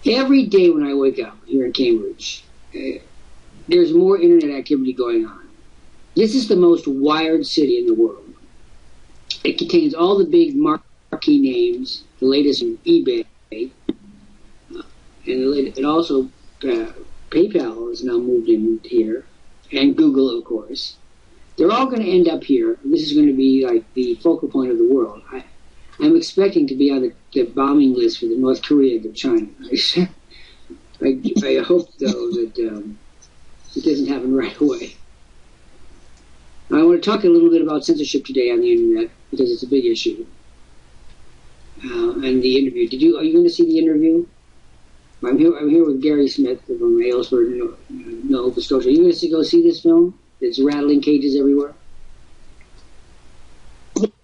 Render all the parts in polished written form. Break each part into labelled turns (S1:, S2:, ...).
S1: Every day when I wake up here in Cambridge, there's more internet activity going on. This is the most wired city in the world. It contains all the big marquee names, the latest in eBay, and it also, PayPal is now moved in here, and Google, of course. They're all going to end up here. This is going to be like the focal point of the world. I'm expecting to be on the bombing list for the North Korea of China. I hope, though, that it doesn't happen right away. I want to talk a little bit about censorship today on the internet because it's a big issue. And the interview. Are you going to see the interview? I'm here with Gary Smith from Aylesford, Nova Scotia. Are you going to go see this film? It's rattling cages everywhere.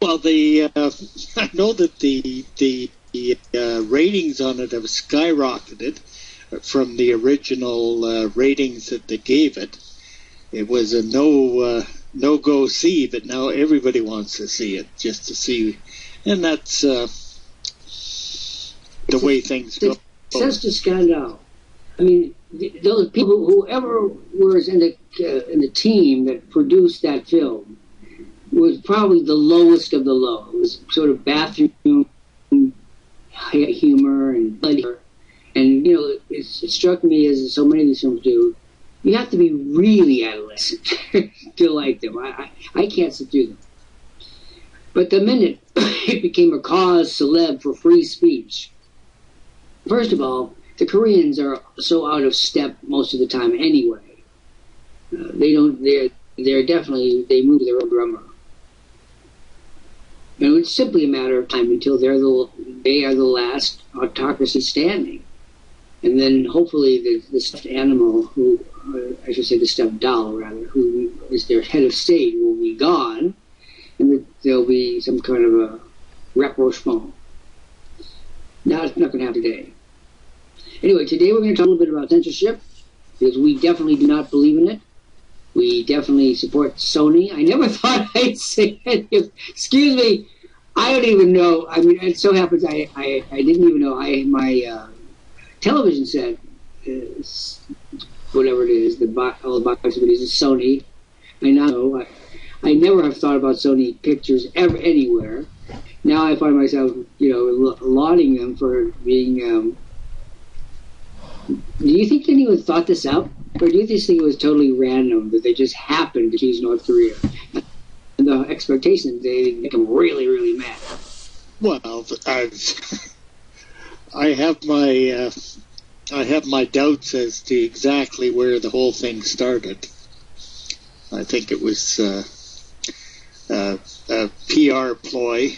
S2: Well, I know that the ratings on it have skyrocketed from the original ratings that they gave it. It was a no-go see, but now everybody wants to see it, just to see, and that's the way things go.
S1: It's a scandal. I mean, those people, whoever was in the team that produced that film, was probably the lowest of the low. It was sort of bathroom humor and blood humor. And, it struck me, as so many of these films do, you have to be really adolescent to like them. I can't sit through them. But the minute it became a cause célèbre for free speech, first of all, the Koreans are so out of step most of the time anyway. They move their own drummer. And it's simply a matter of time until they are the last autocracy standing. And then hopefully the stuffed animal, I should say the stuffed doll rather, who is their head of state, will be gone, and there'll be some kind of a rapprochement. Now it's not going to happen today. Anyway, today we're going to talk a little bit about censorship, because we definitely do not believe in it. We definitely support Sony. I never thought I'd say it. Excuse me, I don't even know. I mean, it so happens I didn't even know my television set, whatever it is, all the box of it is Sony. I know. I never have thought about Sony pictures ever anywhere. Now I find myself, lauding them for being. Do you think anyone thought this out? Or do you just think it was totally random that they just happened to choose North Korea? And the expectation they make them really, really mad.
S2: Well, I have my doubts as to exactly where the whole thing started. I think it was a PR ploy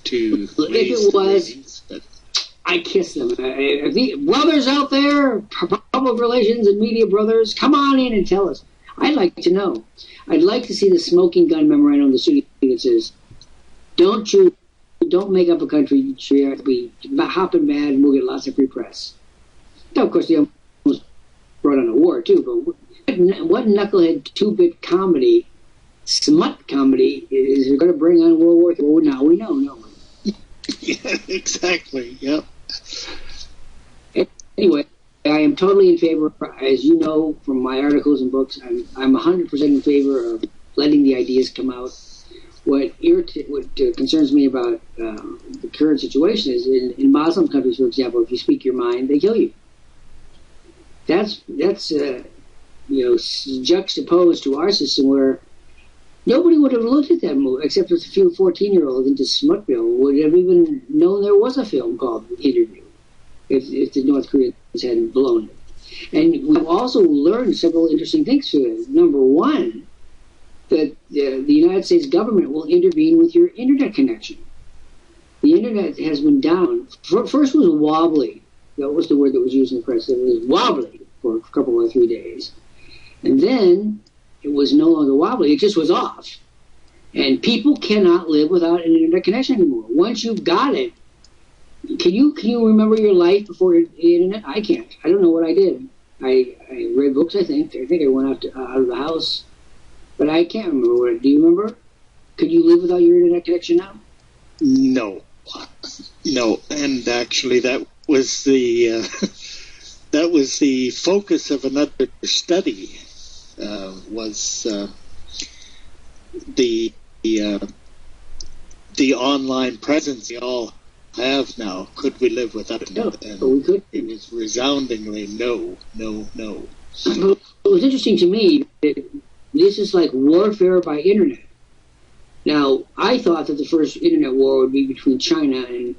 S2: to raise the ratings, but
S1: I kiss them. The brothers out there, public relations and media brothers, come on in and tell us. I'd like to know. I'd like to see the smoking gun memorandum of the city that says, don't make up a country, be hopping mad, and we'll get lots of free press. Now, of course, they almost brought on a war, too, but what knucklehead two-bit comedy, smut comedy, is going to bring on World War III? Well, now we know, no one.
S2: Yeah, exactly, yep.
S1: Anyway, I am totally in favor, as you know from my articles and books, I'm 100% in favor of letting the ideas come out. What concerns me about the current situation is in Muslim countries, for example, if you speak your mind, they kill you. That's juxtaposed to our system where nobody would have looked at that movie, except a few 14-year-olds into Smutville would have even known there was a film called The Interview if the North Koreans hadn't blown it. And we've also learned several interesting things from it. Number one, that the United States government will intervene with your internet connection. The internet has been down. First was wobbly. That was the word that was used in the press. It was wobbly for a couple or 3 days. And then it was no longer wobbly. It just was off. And people cannot live without an internet connection anymore. Once you've got it, can you remember your life before the internet? I can't. I don't know what I did. I read books, I think. I think I went out of the house. But I can't remember. Do you remember? Could you live without your internet connection now?
S2: No. And actually that was the that was the focus of another study. Was the online presence we all have now. Could we live without it?
S1: No,
S2: And
S1: but we could.
S2: it was resoundingly no.
S1: It was interesting to me that this is like warfare by internet. Now, I thought that the first internet war would be between China and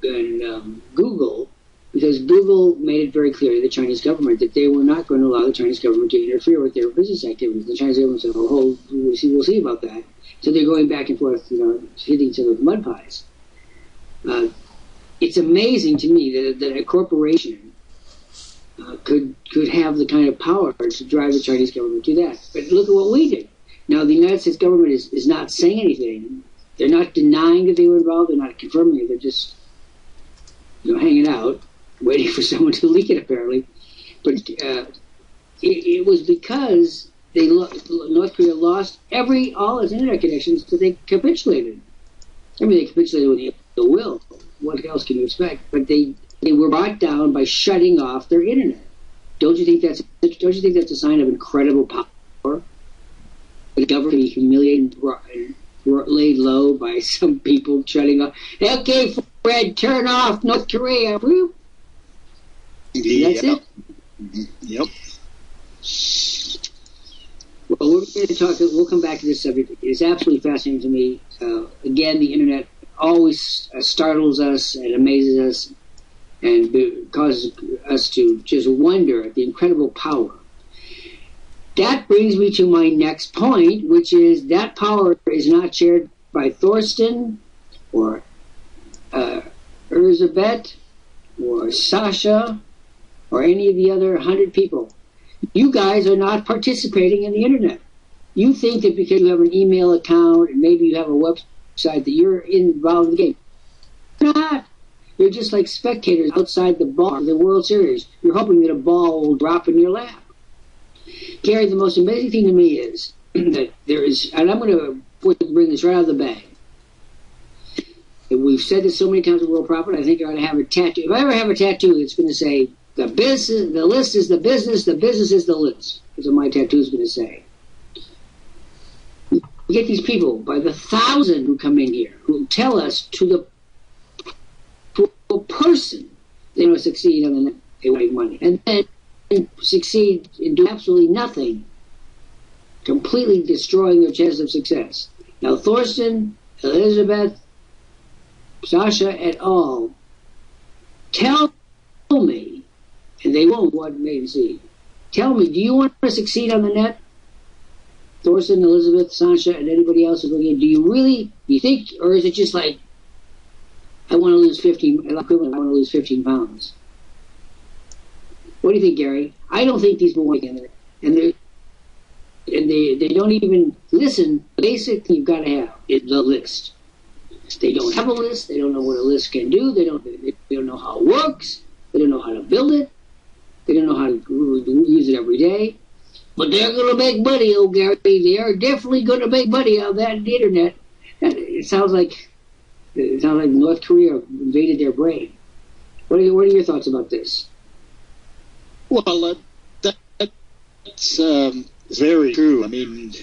S1: Google, because Google made it very clear to the Chinese government that they were not going to allow the Chinese government to interfere with their business activities. The Chinese government said, "Oh, we'll see about that." So they're going back and forth, hitting each other with mud pies. It's amazing to me that a corporation could have the kind of power to drive the Chinese government to that. But look at what we did. Now, the United States government is not saying anything. They're not denying that they were involved. They're not confirming it. They're just hanging out, waiting for someone to leak it, apparently. But it was because North Korea lost all its internet connections that they capitulated. I mean, they capitulated with the will. What else can you expect? But they were brought down by shutting off their internet. Don't you think that's a sign of incredible power? The government can be humiliated and laid low by some people shutting off. Okay, Fred, turn off North Korea.
S2: Yeah.
S1: That's it.
S2: Yep.
S1: Well, we're going to talk. We'll come back to this subject. It's absolutely fascinating to me. Again, the internet always startles us and amazes us, and causes us to just wonder at the incredible power. That brings me to my next point, which is that power is not shared by Thorsten or Elizabeth or Sasha or any of the other 100 people. You guys are not participating in the internet. You think that because you have an email account and maybe you have a website that you're involved in the game. You're not. You're just like spectators outside the bar of the World Series. You're hoping that a ball will drop in your lap. Gary, the most amazing thing to me is that there is, and I'm going to bring this right out of the bag. And we've said this so many times at World Profit, I think I ought to have a tattoo. If I ever have a tattoo, it's going to say, the list is the business is the list. That's what my tattoo is going to say. We get these people by the thousand who come in here, who tell us to a person they want to succeed on the net, they want to make money. And then succeed in doing absolutely nothing, completely destroying their chances of success. Now, Thorsten, Elizabeth, Sasha, et al. Tell me, and they won't, what may and see. Tell me, do you want to succeed on the net? Thorsten, Elizabeth, Sasha, and anybody else is looking at, do you think, or is it just like, I want to lose 15 pounds? What do you think, Gary? I don't think these people want to get in there. And they don't even listen. The basic thing you've got to have is the list. They don't have a list. They don't know what a list can do. They don't know how it works. They don't know how to build it. They don't know how to use it every day. But they're going to make money, oh Gary. They are definitely going to make money on that internet. It sounds like North Korea invaded their brain. What are your thoughts about this?
S2: Well, that's very true. I mean,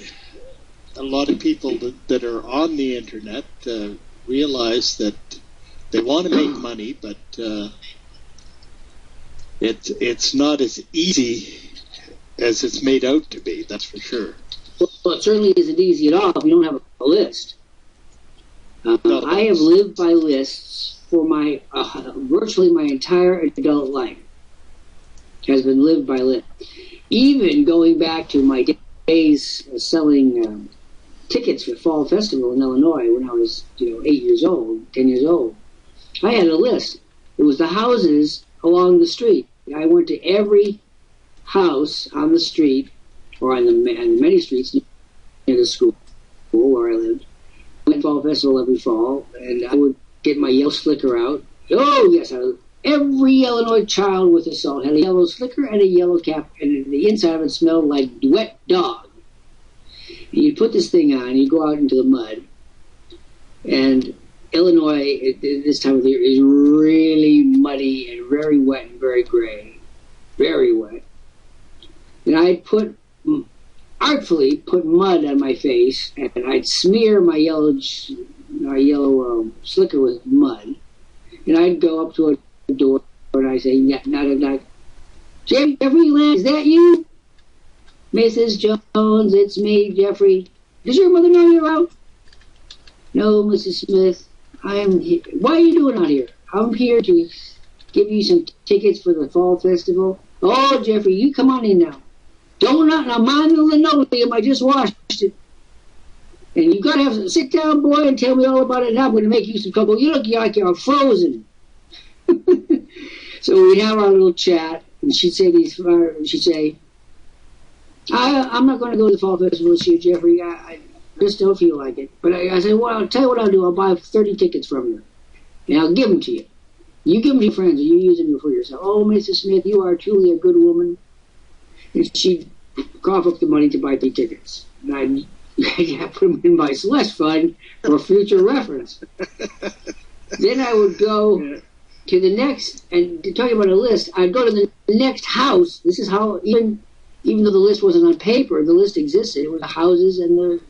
S2: a lot of people that are on the internet realize that they want to make money, but it's not as easy as it's made out to be. That's for sure.
S1: Well, it certainly isn't easy at all if you don't have a list. I have lived by lists for my virtually my entire adult life. Has been lived by lists. Even going back to my days selling tickets for Fall Festival in Illinois when I was 8 years old, 10 years old. I had a list. It was the houses along the street. I went to every house on the street, or on the many streets near the school where I lived. I went to Fall Festival every fall, and I would get my yellow slicker out. Oh, yes, every Illinois child with a salt had a yellow slicker and a yellow cap, and the inside of it smelled like wet dog. And you put this thing on, you go out into the mud, and Illinois at this time of the year is really muddy and very wet and very gray. very wet. And I'd artfully put mud on my face, and I'd smear my yellow slicker with mud. And I'd go up to a door, and I'd say, knock, knock. Jeffrey Lant, is that you? Mrs. Jones, it's me, Jeffrey. Does your mother know you're out? No, Mrs. Smith. I'm here. What are you doing out here? I'm here to give you some tickets for the fall festival. Oh, Jeffrey, you come on in now. Don't not now mind the linoleum. I just washed it. And you got to have sit down, boy, and tell me all about it. Now I'm going to make you some cocoa. You look like you're frozen. So we'd have our little chat, and she'd say, I'm not going to go to the fall festival this year, Jeffrey. I just don't feel like it. But I said, well, I'll tell you what I'll do. I'll buy 30 tickets from you, and I'll give them to you. You give them to your friends, or you use them for yourself. Oh, Mrs. Smith, you are truly a good woman. And she'd cough up the money to buy the tickets. And I'd put them in my slush fund for future reference. Then I would go to the next, and to talk about a list, I'd go to the next house. This is how, even though the list wasn't on paper, the list existed. It was the houses and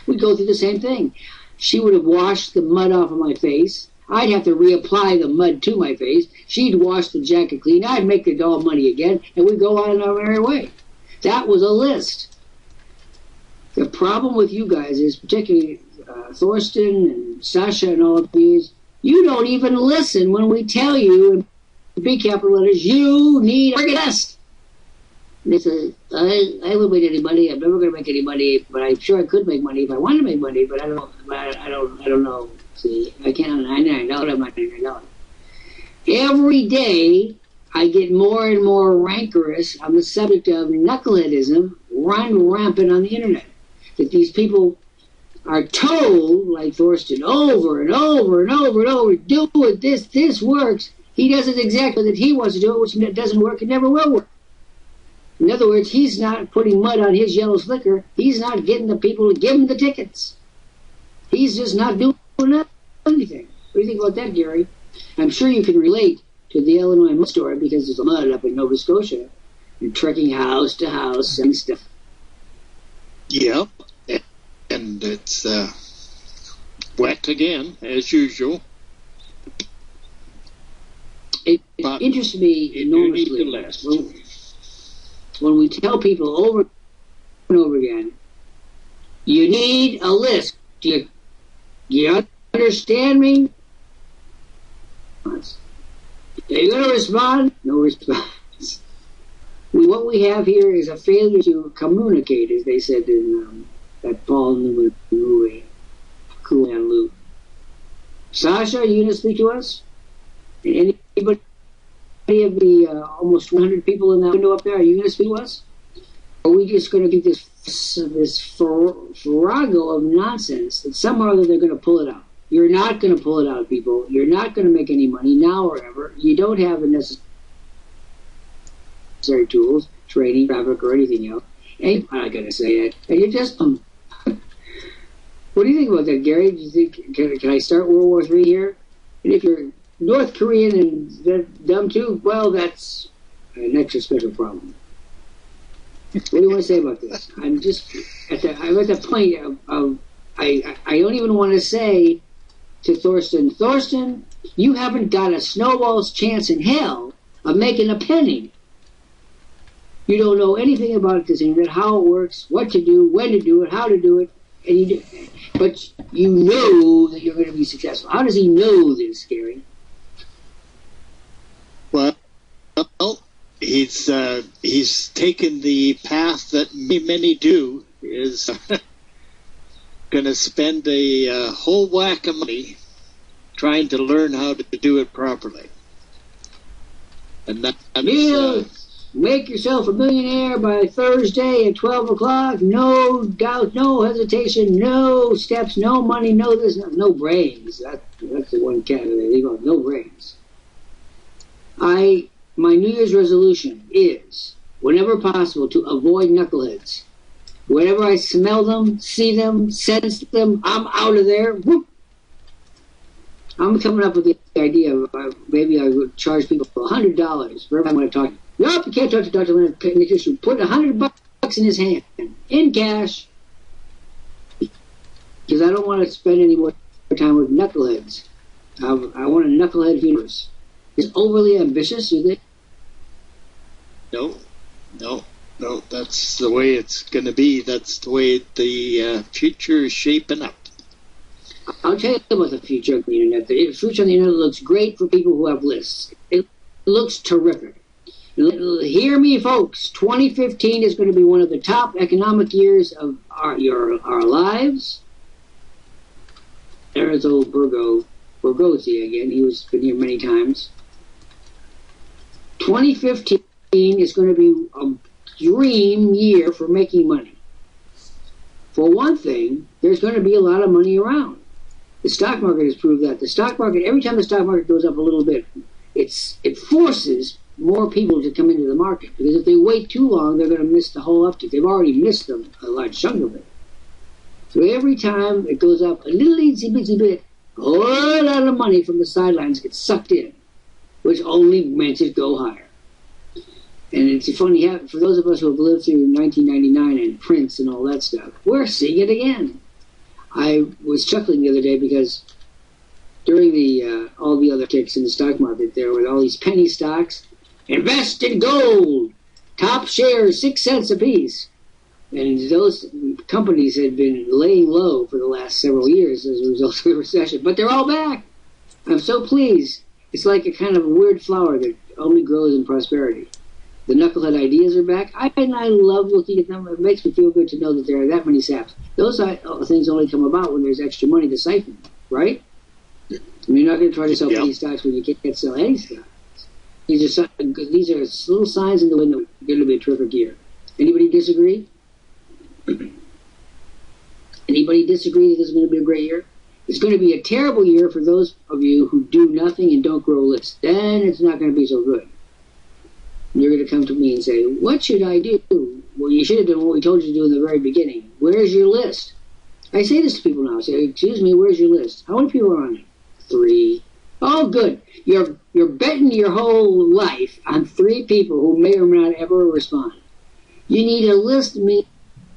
S1: we'd go through the same thing. She would have washed the mud off of my face. I'd have to reapply the mud to my face. She'd wash the jacket clean. I'd make the doll money again, and we'd go on our merry way. That was a list. The problem with you guys is, particularly Thorsten and Sasha and all of these, you don't even listen when we tell you in big capital letters, you need a list. And they say, I won't make any money. I'm never going to make any money, but I'm sure I could make money if I wanted to make money. But I don't know. See, I can't. I know I'm not going to know. Every day, I get more and more rancorous on the subject of knuckleheadism run rampant on the internet. That these people are told, like Thorsten, over and over and over and over, do it. This works. He does it exactly that he wants to do it, which doesn't work. It never will work. In other words, he's not putting mud on his yellow slicker. He's not getting the people to give him the tickets. He's just not doing anything. What do you think about that, Gary? I'm sure you can relate to the Illinois mud story because there's mud up in Nova Scotia. You're trekking house to house and stuff.
S2: Yep. And it's wet again, as usual.
S1: It interests me enormously. When we tell people over and over again, you need a list. Do you understand me? Are you going to respond? No response. What we have here is a failure to communicate, as they said in that Paul Newman movie, Cool and Luke. Sasha, are you going to speak to us? And anybody of the almost 100 people in that window up there, are you going to speak to us? Or are we just going to get this farrago of nonsense that somehow they're going to pull it out? You're not going to pull it out, people. You're not going to make any money now or ever. You don't have the necessary tools, training, traffic, or anything else. And I'm not going to say it. And you're just... What do you think about that, Gary? Do you think can I start World War III here? And if you're North Korean and they're dumb too, well, that's an extra special problem. What do you want to say about this? I'm at the point of I don't even want to say to Thorsten, you haven't got a snowball's chance in hell of making a penny. You don't know anything about this internet, how it works, what to do, when to do it, how to do it, but you know that you're going to be successful. How does he know this, Gary?
S2: Well, he's taken the path that many do, is going to spend a whole whack of money trying to learn how to do it properly. And
S1: make yourself a millionaire by Thursday at 12 o'clock. No doubt, no hesitation, no steps, no money, no this, no brains. That's the one category. They go, no brains. My New Year's resolution is, whenever possible, to avoid knuckleheads. Whenever I smell them, see them, sense them, I'm out of there. Whoop. I'm coming up with the idea of maybe I would charge people $100 for every time I talk. Nope, you can't talk to Dr. Lant. Put $100 in his hand, in cash, because I don't want to spend any more time with knuckleheads. I want a knucklehead universe. Is overly ambitious, you think?
S2: No. That's the way it's going to be. That's the way the future is shaping up.
S1: I'll tell you about the future of the internet. The future of the internet looks great for people who have lists. It looks terrific. Hear me, folks. 2015 is going to be one of the top economic years of our lives. There's old Borgozzi again. He's been here many times. 2015 is going to be a dream year for making money. For one thing, there's going to be a lot of money around. The stock market has proved that. The stock market, every time the stock market goes up a little bit, it forces more people to come into the market. Because if they wait too long, they're going to miss the whole uptick. They've already missed a large chunk of it. So every time it goes up a little itsy bit, a whole lot of money from the sidelines gets sucked in, which only makes it go higher. And it's funny, for those of us who have lived through 1999 and Prince and all that stuff, we're seeing it again. I was chuckling the other day because during all the other ticks in the stock market, there were all these penny stocks. Invest in gold! Top shares, 6 cents apiece. And those companies had been laying low for the last several years as a result of the recession. But they're all back. I'm so pleased. It's like a kind of weird flower that only grows in prosperity. The knucklehead ideas are back. I love looking at them. It makes me feel good to know that there are that many saps. Those things only come about when there's extra money to siphon, right? I mean, you're not going to try to sell penny stocks when you can't sell any stocks. These are little signs in the wind that it's going to be a terrific year. Anybody disagree? Anybody disagree that this is going to be a great year? It's going to be a terrible year for those of you who do nothing and don't grow lists. Then it's not going to be so good. You're going to come to me and say, what should I do? Well, you should have done what we told you to do in the very beginning. Where's your list? I say this to people now. I say, excuse me, where's your list? How many people are on it? 3. Oh, good. You're betting your whole life on 3 people who may or may not ever respond. You need a list means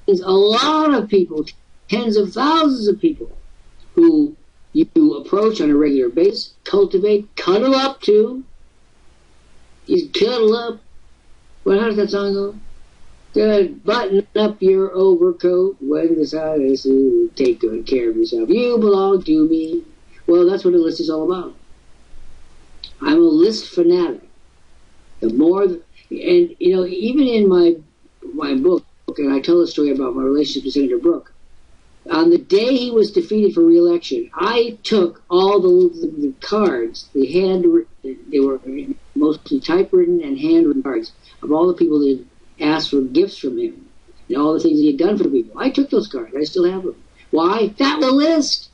S1: a lot of people, tens of thousands of people, who you approach on a regular basis, cultivate, cuddle up to. You cuddle up. Well, how does that song go? Good. Button up your overcoat when the sun is take good care of yourself. You belong to me. Well, that's what a list is all about. I'm a list fanatic. The more, and even in my book, and I tell a story about my relationship with Senator Brooke. On the day he was defeated for re-election, I took all the cards, they were mostly typewritten and handwritten cards, of all the people that had asked for gifts from him, and all the things he had done for people. I took those cards. I still have them. Why? That was a list.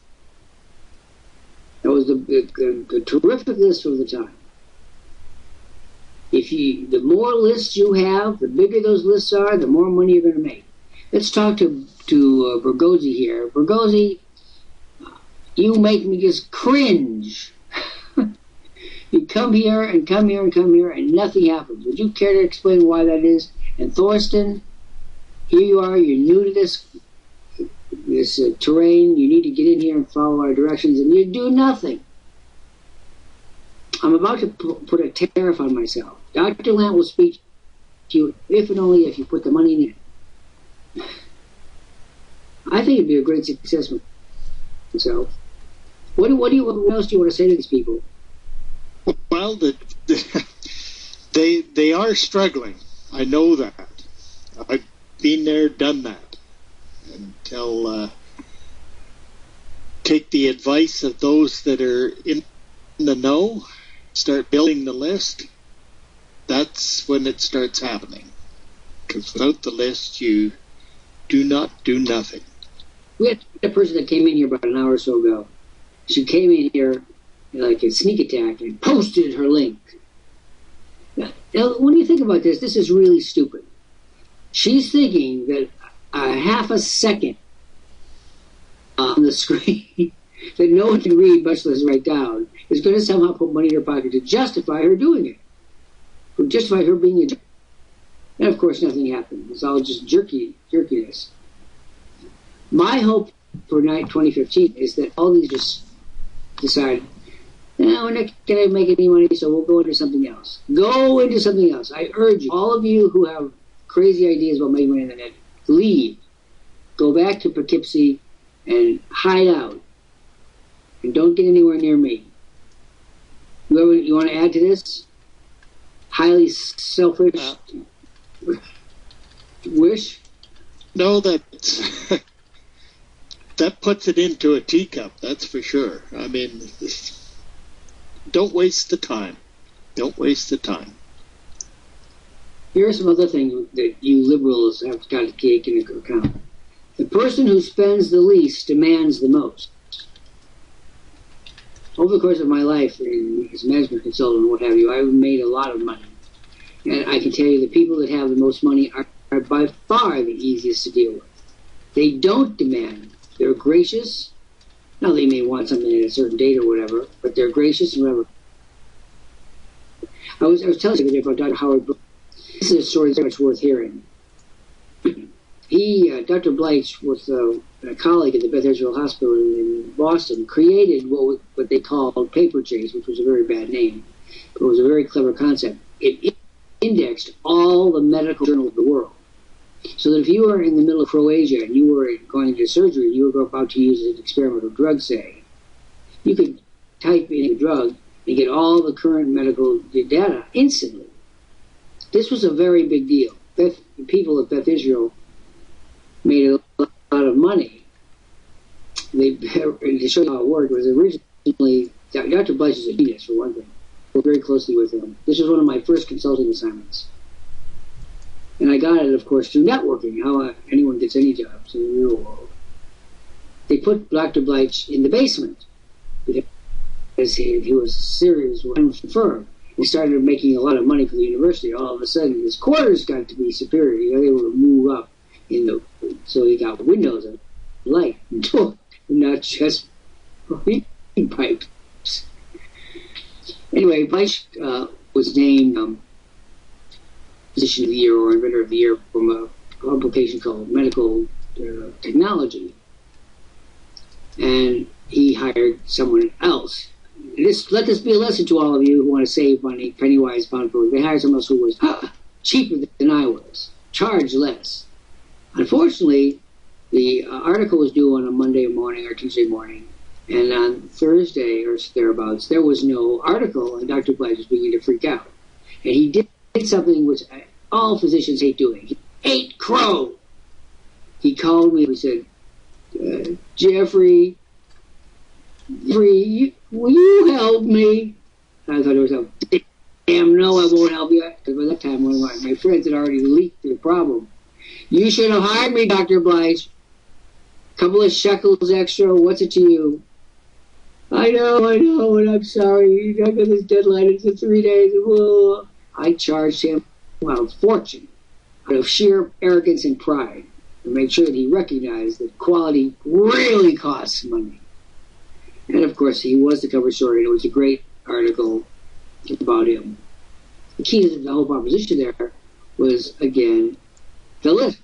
S1: That was the terrific list from the time. The more lists you have, the bigger those lists are, the more money you're going to make. Let's talk to Borgozzi here. Borgozzi, you make me just cringe. You come here and come here and come here, and nothing happens. Would you care to explain why that is? And Thorsten, here you are. You're new to this terrain. You need to get in here and follow our directions, and you do nothing. I'm about to put a tariff on myself. Dr. Lant will speak to you if and only if you put the money in it. I think it'd be a great success myself. What else do you want to say to these people?
S2: Well, they are struggling. I know that. I've been there, done that. Until take the advice of those that are in the know, start building the list. That's when it starts happening. Because without the list, you do not do nothing.
S1: We had a person that came in here about an hour or so ago. She came in here like a sneak attack and posted her link. Now, when you think about this, this is really stupid. She's thinking that a half a second on the screen that no one can read, much less write down, is going to somehow put money in her pocket to justify her doing it. For would justify her being a... And of course, nothing happened. It's all just jerkiness. My hope for 2015 is that all these just decide, no, we're not going to make any money, so we'll go into something else. Go into something else. I urge you, all of you who have crazy ideas about making money on the net, leave. Go back to Poughkeepsie and hide out. And don't get anywhere near me. You want to add to this? Highly selfish wish?
S2: No, that puts it into a teacup, that's for sure. I mean, don't waste the time. Don't waste the time.
S1: Here are some other things that you liberals have got to take into account. The person who spends the least demands the most. Over the course of my life as a management consultant and what have you, I've made a lot of money. And I can tell you the people that have the most money are by far the easiest to deal with. They don't demand. They're gracious. Now, they may want something at a certain date or whatever, but they're gracious and whatever. I was telling you about Dr. Howard Brooks. This is a story that's much worth hearing. Dr. Bleich, was a colleague at the Beth Israel Hospital in Boston, created what they called Paper Chase, which was a very bad name, but it was a very clever concept. It indexed all the medical journals of the world. So that if you were in the middle of Croatia and you were going into surgery, you were about to use an experimental drug, say, you could type in a drug and get all the current medical data instantly. This was a very big deal. People at Beth Israel made a lot of money. To show you how it worked, it was originally, Dr. Bleich is a genius, for one thing. I worked very closely with him. This was one of my first consulting assignments. And I got it, of course, through networking, how anyone gets any jobs in the real world. They put Dr. Bleich in the basement because he was serious with the firm. He started making a lot of money for the university. All of a sudden, his quarters got to be superior. You know, they were to move up so he got windows and light and door, not just heating pipes. Anyway, Bleich was named Physician of the Year or Inventor of the Year from a publication called Medical Technology. And he hired someone else. Let this be a lesson to all of you who want to save money, penny-wise, pound-foolish. They hired someone else who was cheaper than I was, charged less. Unfortunately, the article was due on a Monday morning or Tuesday morning, and on Thursday or thereabouts, there was no article, and Dr. Bleich was beginning to freak out. And he did something which all physicians hate doing. He ate crow. He called me and he said, Jeffrey, will you help me? And I thought to myself, damn, no, I won't help you. Because by that time, one of my friends had already leaked their problem. You should have hired me, Dr. Bleich. Couple of shekels extra, what's it to you? I know, and I'm sorry. I got this deadline, it's in 3 days. Whoa. I charged him a fortune out of sheer arrogance and pride to make sure that he recognized that quality really costs money. And of course, he was the cover story, and it was a great article about him. The key to the whole proposition there was, again, the list.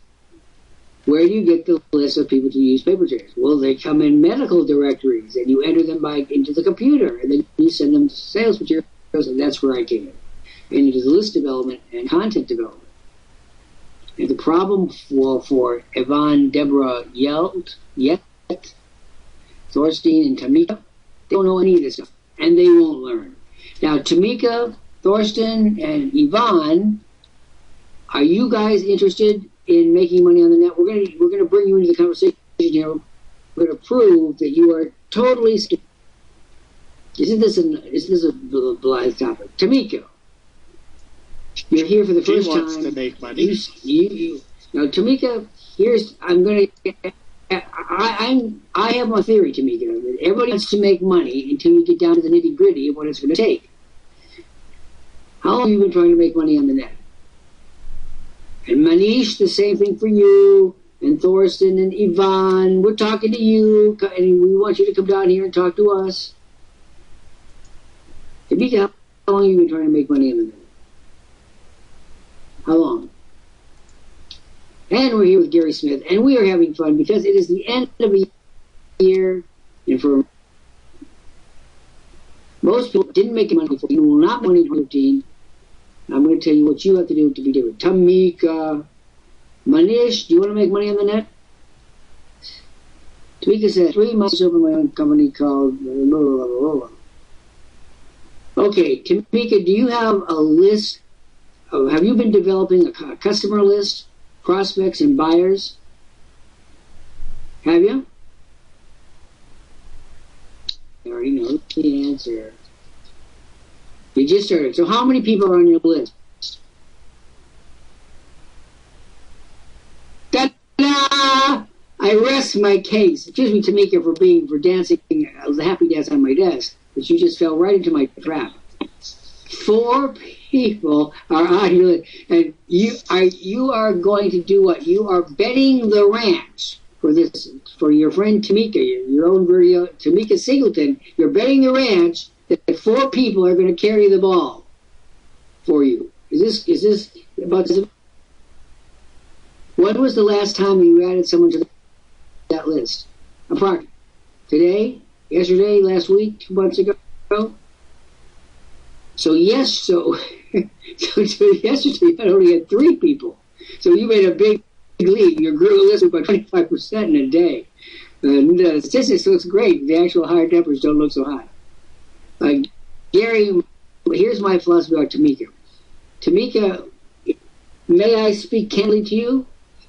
S1: Where do you get the list of people to use paper chase? Well, they come in medical directories, and you enter them into the computer, and then you send them to sales materials, and that's where I came in. And it is list development and content development. And the problem for Yvonne, Deborah, Yet, Thorstein, and Tamika, they don't know any of this stuff, and they won't learn. Now, Tamika, Thorstein, and Yvonne, are you guys interested in making money on the net? We're going to bring you into the conversation here. We're going to prove that you are totally stupid. Isn't this a blithe topic? Tamika, you're here for the first time.
S2: She wants to make money.
S1: Now, Tamika, I have my theory, Tamika, that everybody wants to make money until you get down to the nitty gritty of what it's going to take. How long have you been trying to make money on the net? And Manish, the same thing for you, and Thorsten and Yvonne. We're talking to you, and we want you to come down here and talk to us. Tamika, how long have you been trying to make money on the net? How long? And we're here with Gary Smith, and we are having fun because it is the end of the year, and for most people didn't make money before. You will not money in 2015. I'm going to tell you what you have to do to be different. Tamika, Manish, do you want to make money on the net? Tamika said, 3 months over my own company called... Okay, Tamika, do you have a list? Have you been developing a customer list, prospects and buyers? Have you? I already know the answer. You just started. So how many people are on your list? Ta-da! I rest my case. Excuse me, Tamika, for dancing a happy dance on my desk, but you just fell right into my trap. 4 people are on your list, and you are going to do what? You are betting the ranch for this, for your friend Tamika, your own video, Tamika Singleton. You're betting the ranch that 4 people are going to carry the ball for you. Is this about this? When was the last time you added someone to that list? Apart. Today? Yesterday? Last week? 2 months ago? So yes, so yesterday I only had 3 people. So you made a big leap. You grew the list by 25% in a day. And the statistics looks great. The actual higher numbers don't look so high. Gary, here's my philosophy about Tamika. Tamika, may I speak candidly to you?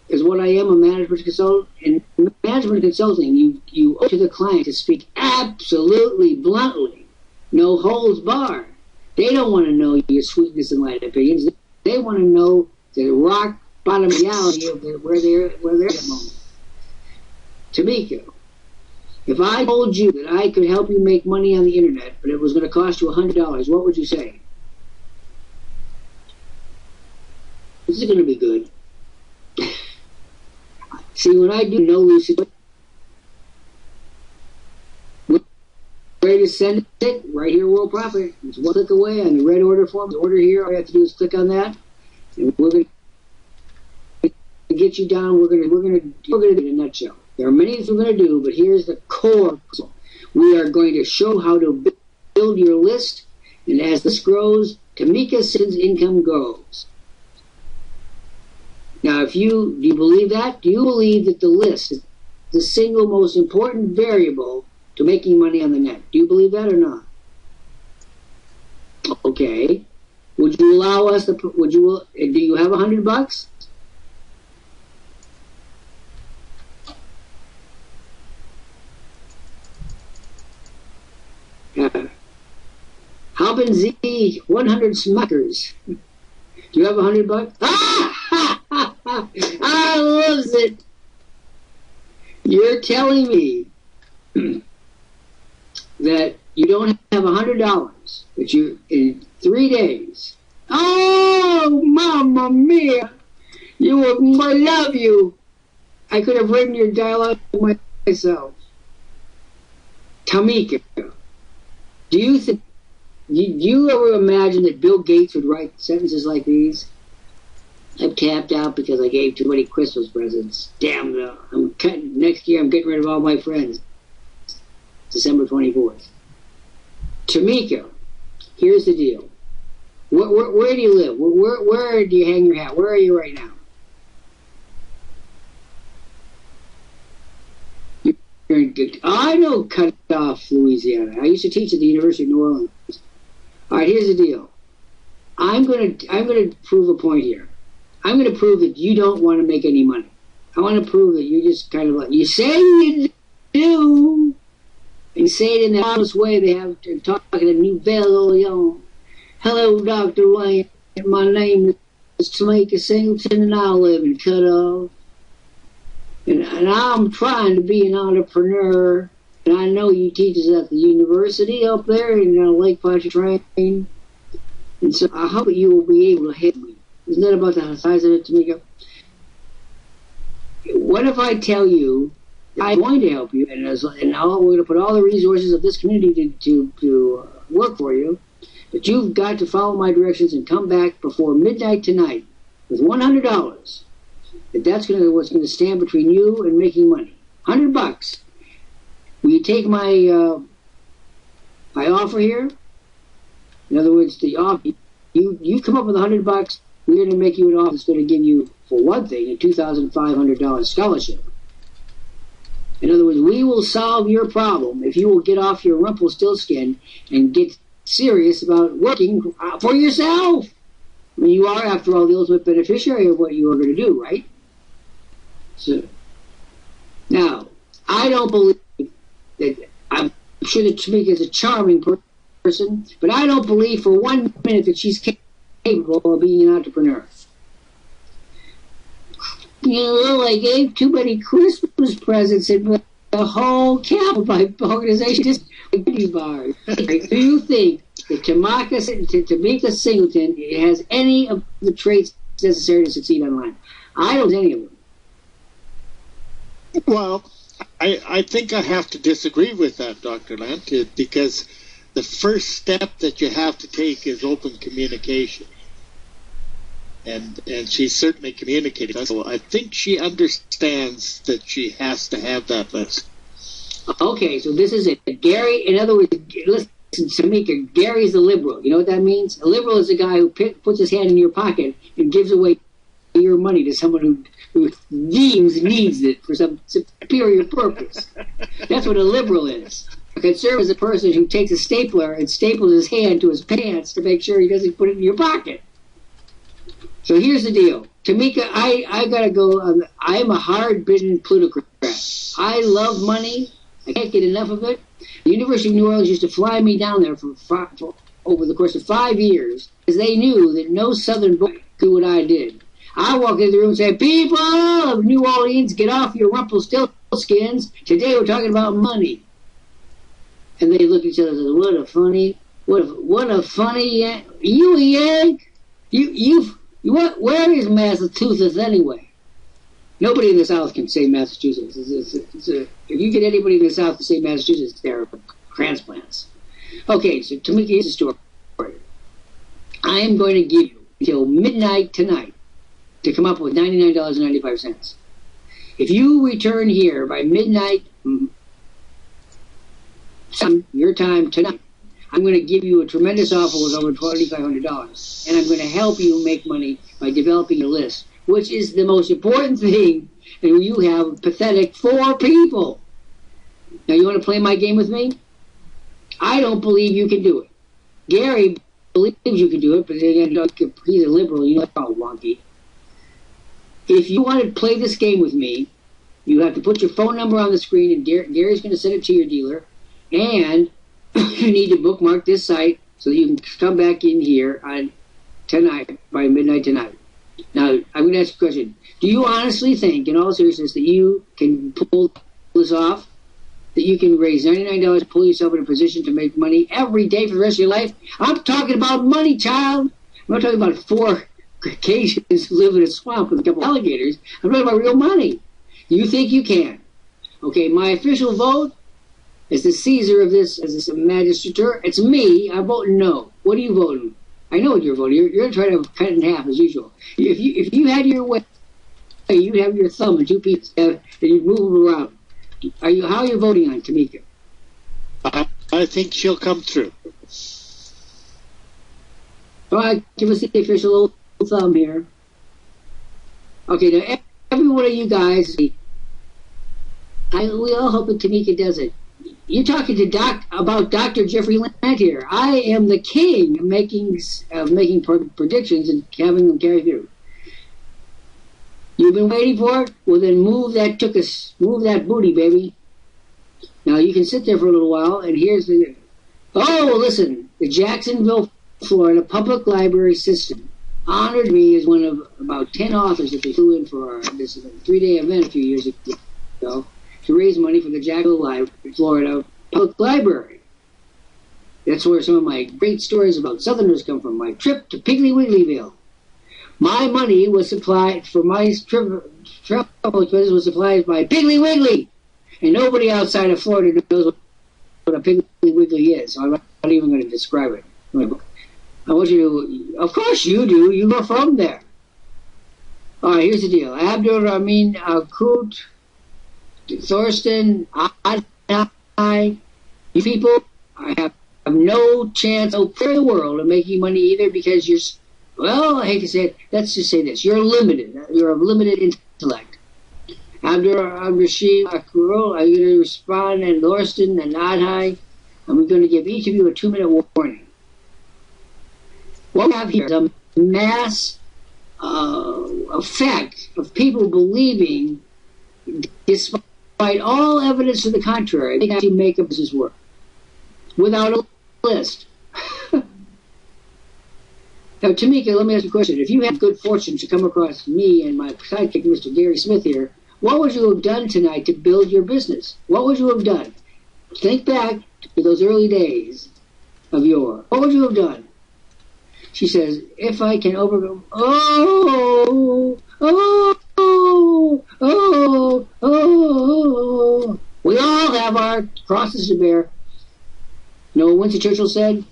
S1: Is what I am, a management consultant. In management consulting, you owe to the client to speak absolutely bluntly, no holds barred. They don't want to know your sweetness and light opinions. They want to know the rock bottom reality of where they're at the moment. Tamika, if I told you that I could help you make money on the internet, but it was going to cost you $100, what would you say? This is going to be good. See, when I do no lucid, ready to send it right here, World Profit. It's 1 click away on the red order form. The order here, all you have to do is click on that, and we're going to get you down. We're going to do it in a nutshell. There are many things we're going to do, but here's the core. We are going to show how to build your list, and as this grows, Tamika Sin's income grows. Now, do you believe that? Do you believe that the list is the single most important variable to making money on the net? Do you believe that or not? Okay. Would you allow us to? Do you have $100? Haben Sie 100 Smuckers? Do you have $100? I loves it. You're telling me that you don't have $100, but you in 3 days. Oh, Mamma Mia! I love you. I could have written your dialogue myself. Tamika, do you ever imagine that Bill Gates would write sentences like these? I'm tapped out because I gave too many Christmas presents. Damn, next year I'm getting rid of all my friends. December 24th. Tamika, here's the deal. Where do you live? Where do you hang your hat? Where are you right now? You're in good. I know Cutoff, Louisiana. I used to teach at the University of New Orleans. All right, here's the deal. I'm gonna prove a point here. I'm going to prove that you don't want to make any money. I want to prove that you're just kind of like, you say you do, and say it in the honest way they have to talking to Nouvelle. Hello, Dr. Lant. My name is Tamika Singleton, and I live in Cutoff. And I'm trying to be an entrepreneur, and I know you teach us at the university up there in Lake Pontchartrain. And so I hope you will be able to help me. Isn't that about the size of it, Tamika? What if I tell you I'm going to help you, and we're going to put all the resources of this community to work for you, but you've got to follow my directions and come back before midnight tonight with $100. That's what's going to stand between you and making money. $100. Will you take my my offer here? In other words, the offer you come up with $100. We're going to make you an offer that's going to give you, for one thing, a $2,500 scholarship. In other words, we will solve your problem if you will get off your Rumpelstiltskin and get serious about working for yourself. I mean, you are, after all, the ultimate beneficiary of what you are going to do, right? So, now, I don't believe that, I'm sure that Tamika is a charming person, but I don't believe for 1 minute that she's capable of being an entrepreneur. You know, I gave too many Christmas presents in the whole camp by organization. Just bars. Do you think that Tamika Singleton has any of the traits necessary to succeed online? I don't have any of them.
S2: Well, I think I have to disagree with that, Dr. Lant, because the first step that you have to take is open communication. And she's certainly communicating. So I think she understands that she has to have that list.
S1: Okay, so this is it. Gary, in other words, listen, Tamika, Gary's a liberal. You know what that means? A liberal is a guy who puts his hand in your pocket and gives away your money to someone who deems needs it for some superior purpose. That's what a liberal is. A conservative is a person who takes a stapler and staples his hand to his pants to make sure he doesn't put it in your pocket. So here's the deal. Tamika, I gotta go. I'm a hard-bitten plutocrat. I love money. I can't get enough of it. The University of New Orleans used to fly me down there for over the course of 5 years because they knew that no Southern boy could do what I did. I walk into the room and say, "People of New Orleans, get off your Rumpelstiltskins. Today we're talking about money." And they look at each other and say, "What a funny, you a Yank? Where is Massachusetts anyway?" Nobody in the South can say Massachusetts. If you get anybody in the South to say Massachusetts, they're transplants. Okay, so Tamika, here's the story. I am going to give you until midnight tonight to come up with $99.95. If you return here by midnight, your time tonight, I'm going to give you a tremendous offer with over $2,500, and I'm going to help you make money by developing a list, which is the most important thing. And you have pathetic 4 people. Now, you want to play my game with me? I don't believe you can do it. Gary believes you can do it, but again, he's a liberal. You know, how wonky. If you want to play this game with me, you have to put your phone number on the screen, and Gary's going to send it to your dealer, and you need to bookmark this site so that you can come back in here on tonight, by midnight tonight. Now, I'm going to ask you a question. Do you honestly think, in all seriousness, that you can pull this off? That you can raise $99 to pull yourself in a position to make money every day for the rest of your life? I'm talking about money, child. I'm not talking about 4 Caucasians who live in a swamp with a couple alligators. I'm talking about real money. You think you can? Okay, my official vote as the Caesar of this, as a magistrature, it's me. I'm voting no. What are you voting? I know what you're voting. You're going to try to cut it in half as usual. If you had your way, you'd have your thumb in 2 pieces and you'd move them around. How are you voting on Tamika?
S2: I think she'll come through.
S1: All right, give us the official little thumb here. Okay, now every one of you guys, we all hope that Tamika does it. You're talking to about Dr. Jeffrey Lant here. I am the king of making predictions and having them carry through. You've been waiting for it? Well, then move that booty, baby. Now, you can sit there for a little while, and here's the... Oh, listen. The Jacksonville, Florida Public Library System honored me as one of about 10 authors that they flew in for this 3-day event a few years ago to raise money for the Jacksonville, Florida Public Library. That's where some of my great stories about Southerners come from. My trip to Piggly Wigglyville. My money was supplied for my travel expenses was supplied by Piggly Wiggly, and nobody outside of Florida knows what a Piggly Wiggly is. So I'm not even going to describe it. I want you to. Of course you do. You are from there. All right, here's the deal. Abdul Rahmin Kut, Thorsten, I, you people have no chance, no prayer in the world of making money either because you're, well, I hate to say it, let's just say this. You're limited. You're of limited intellect. Abdul Rashid Akurul, I'm going to respond, and Thorsten and Adhai, and we're going to give each of you a 2-minute warning. What we have here is a mass effect of people believing, despite all evidence to the contrary, they have to make a business work without a list. Now, Tamika, let me ask you a question. If you had good fortune to come across me and my sidekick, Mr. Gary Smith here, what would you have done tonight to build your business? What would you have done? Think back to those early days of yore. What would you have done? She says, if I can overcome... We all have our crosses to bear. You know what Winston Churchill said?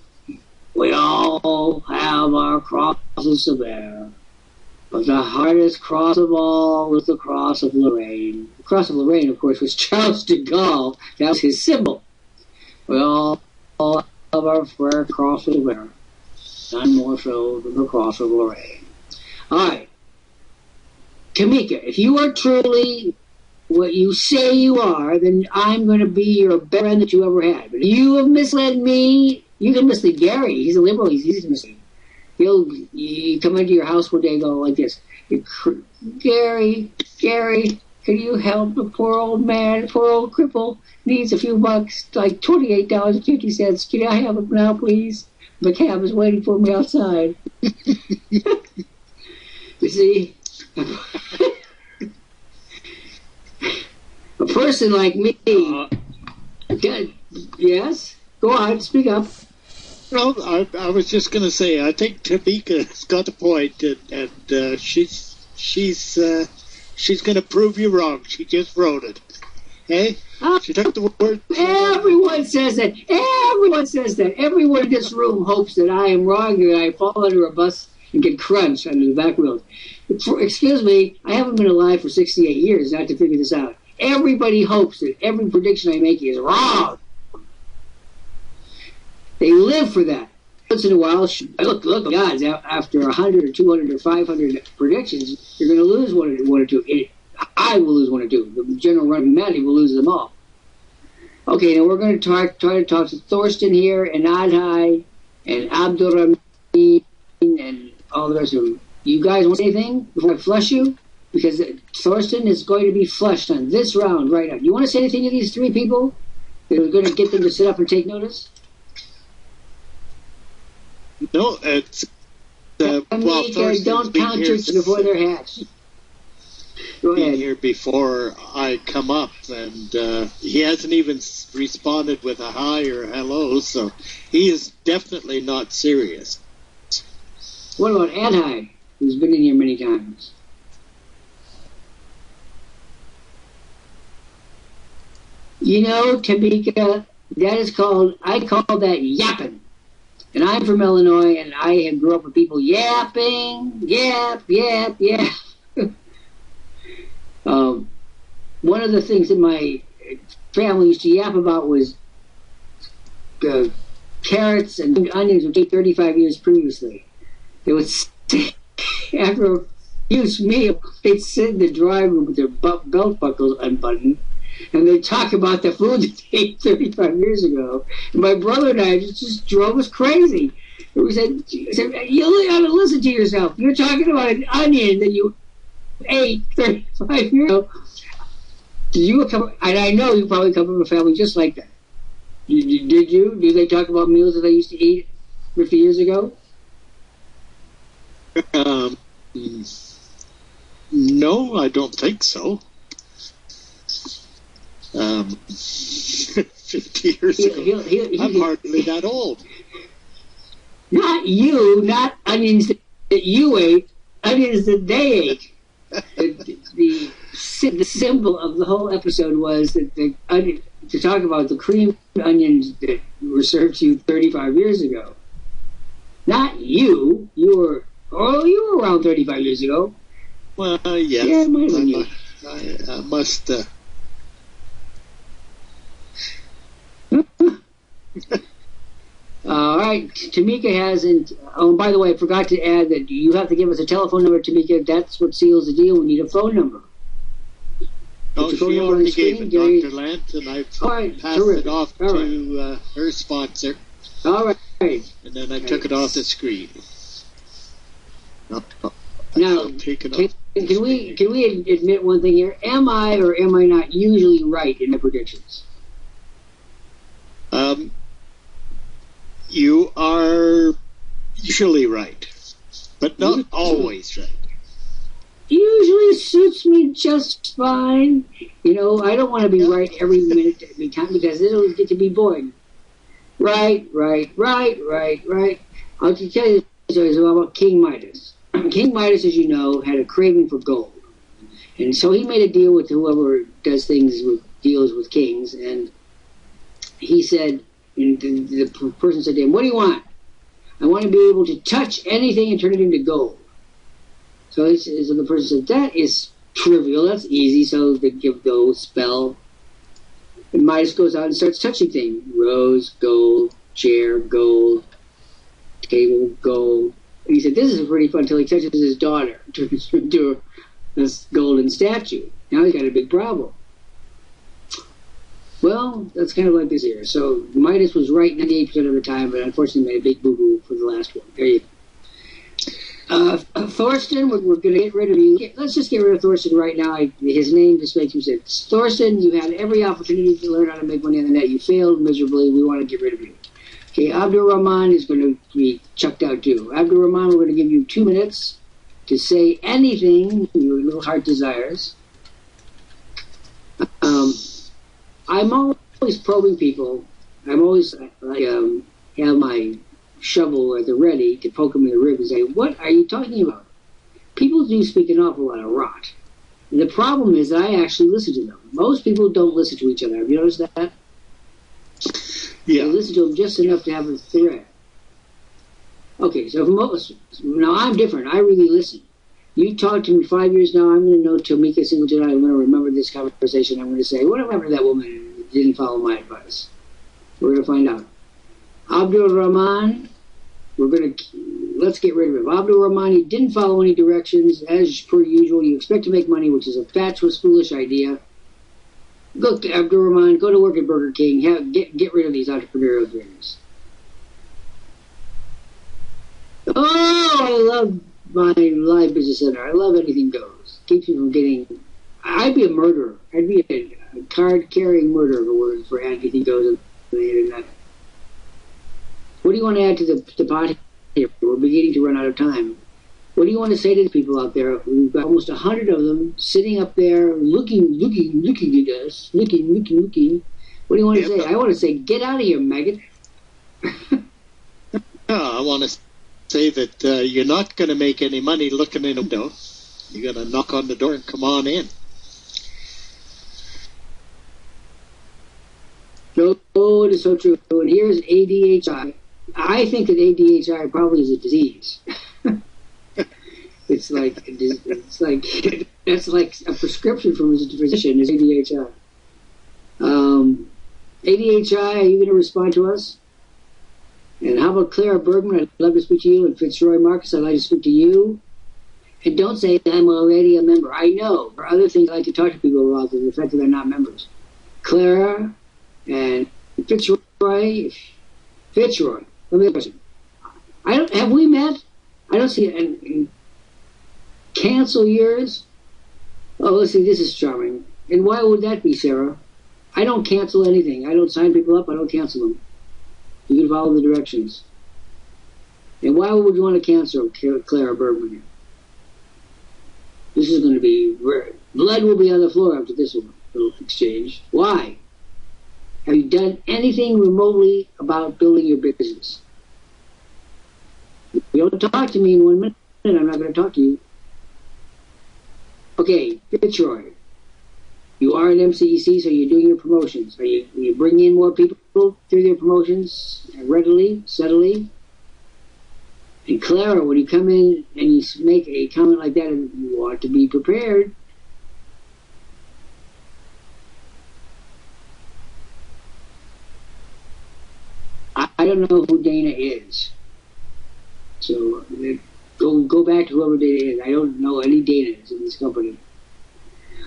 S1: We all have our crosses to bear. But the hardest cross of all was the cross of Lorraine. The cross of Lorraine, of course, was Charles de Gaulle. That was his symbol. We all have our crosses to bear. None more so than the cross of Lorraine. All right. Tamika, if you are truly what you say you are, then I'm going to be your best friend that you ever had. But if you have misled me, you can mislead Gary. He's a liberal. He's easy to mislead. He'll come into your house one day and go like this. Gary, can you help the poor old man, poor old cripple, needs a few bucks, like $28.50. Can I have it now, please? The cab is waiting for me outside. You see? A person like me... yes? Go on, speak up.
S2: Well, I was just going to say, I think Tamika's got the point, and she's going to prove you wrong. She just wrote it. Hey? She took the word.
S1: Everyone says that. Everyone says that. Everyone in this room hopes that I am wrong, that I fall under a bus and get crunched under the back wheels. Excuse me, I haven't been alive for 68 years not to figure this out. Everybody hopes that every prediction I make is wrong. They live for that. Once in a while, look, guys, after 100 or 200 or 500 predictions, you're going to lose one or two. I will lose one or two. The general run of humanity will lose them all. Okay, now we're going to try to talk to Thorsten here, and Adhai, and Abdurrahman, and all the rest of them. You guys want to say anything before I flush you? Because Thorsten is going to be flushed on this round right now. Do you want to say anything to these three people that are going to get them to sit up and take notice?
S2: No, it's...
S1: well, don't count your before they're hatched. Go ahead.
S2: Here before I come up, and he hasn't even responded with a hi or a hello, so he is definitely not serious.
S1: What about Adhai, who's been in here many times? You know, Tamika, that is called, I call that yapping. And I'm from Illinois, and I have grew up with people yapping, yap. One of the things that my family used to yap about was carrots and onions would take 35 years previously. They would say, after a huge meal, they'd sit in the drawing room with their belt buckles unbuttoned, and they'd talk about the food that they ate 35 years ago. And my brother and I just drove us crazy. And we said, you ought to listen to yourself. You're talking about an onion that you ate 35 years ago. And I know you probably come from a family just like that. Did you? Do they talk about meals that they used to eat 50 years ago?
S2: No, I don't think so. 50 years ago. I'm hardly that old.
S1: Not you, not onions that you ate, onions that they ate. The symbol of the whole episode was that to talk about the creamed onions that were served to you 35 years ago. Not you. You were around 35 years ago.
S2: Well, yes.
S1: Yeah, it might have been you.
S2: I must.
S1: All right, Tamika hasn't. Oh, and by the way, I forgot to add that you have to give us a telephone number, Tamika. That's what seals the deal. We need a phone number.
S2: Oh, she already gave it, Dr. Lant, and I've passed it off to her sponsor.
S1: All right.
S2: And then I took it off the screen.
S1: Now, can we admit one thing here? Am I or am I not usually right in my predictions?
S2: You are usually right, but not always right.
S1: Usually suits me just fine. You know, I don't want to be right every minute, every time, because it'll get to be boring. Right. I'll just tell you this story about King Midas. King Midas, as you know, had a craving for gold. And so he made a deal with whoever does deals with kings, and he said, and the person said to him, "What do you want?" "I want to be able to touch anything and turn it into gold." So the person said, "That is trivial, that's easy." So they give the spell. And Midas goes out and starts touching things. Rose, gold, chair, gold, table, gold. And he said, "This is pretty fun," until he touches his daughter, turns her into this golden statue. Now he's got a big problem. Well, that's kind of like this here. So Midas was right 98% of the time, but unfortunately made a big boo-boo for the last one. There you go. Thorsten, we're going to get rid of you. Let's just get rid of Thorsten right now. His name just makes me sick. Thorsten, you had every opportunity to learn how to make money on the net. You failed miserably. We want to get rid of you. Okay, Abdul Rahman is going to be chucked out too. Abdul Rahman, we're going to give you 2 minutes to say anything your little heart desires. I'm always probing people. I'm always have my shovel at the ready to poke them in the rib and say, "What are you talking about?" People do speak an awful lot of rot. And the problem is that I actually listen to them. Most people don't listen to each other. Have you noticed that?
S2: Yeah.
S1: They listen to them just enough to have a thread. Okay, so now I'm different. I really listen. You talk to me 5 years now, I'm going to know Tamika Singleton. I'm going to remember this conversation. I'm going to say, whatever happened to that woman who didn't follow my advice? We're going to find out. Abdul Rahman, let's get rid of him. Abdul Rahman, he didn't follow any directions. As per usual, you expect to make money, which is a fatuous, foolish idea. Look, Abdul Rahman, go to work at Burger King. Get rid of these entrepreneurial dreams. Oh, I love my live business center. I love anything goes. Keeps me from getting. I'd be a murderer. I'd be a card-carrying murderer for anything goes on the internet. What do you want to add to the pot here? We're beginning to run out of time. What do you want to say to the people out there? We've got almost 100 of them sitting up there looking at us. Looking. What do you want to say? I want to say, get out of here, maggot.
S2: I want to say that you're not going to make any money looking in a window. You're going to knock on the door and come on in.
S1: Oh, it is so true. And here's ADHI. I think that ADHI probably is a disease. It's like that's like a prescription from a physician is ADHI. ADHI, are you going to respond to us? And how about Clara Bergman? I'd love to speak to you. And Fitzroy Marcus, I'd like to speak to you. And don't say I'm already a member. I know. There are other things I like to talk to people about than the fact that they're not members. Clara and Fitzroy. Let me ask a question. Have we met? I don't see it. And cancel yours? Oh, let's see. This is charming. And why would that be, Sarah? I don't cancel anything. I don't sign people up. I don't cancel them. You can follow the directions. And why would you want to cancel Clara Bergman? This is going to be... Blood will be on the floor after this little exchange. Why? Have you done anything remotely about building your business? If you don't talk to me in 1 minute, I'm not going to talk to you. Okay, Fitzroy. You are an MCEC, so you're doing your promotions. Are you bringing in more people through their promotions readily, steadily? And Clara, when you come in and you make a comment like that, you want to be prepared. I don't know who Dana is. So go back to whoever Dana is. I don't know any Danas in this company.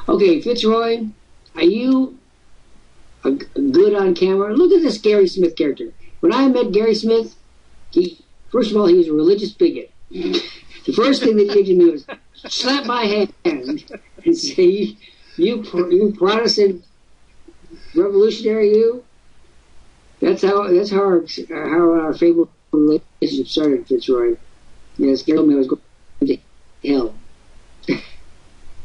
S1: Okay, Fitzroy, are you good on camera? Look at this Gary Smith character. When I met Gary Smith, first of all, he was a religious bigot. The first thing that he did to me was slap my hand and say, you Protestant revolutionary, you. That's how our fabled relationship started, Fitzroy. Yes, Gary told me I was going to hell.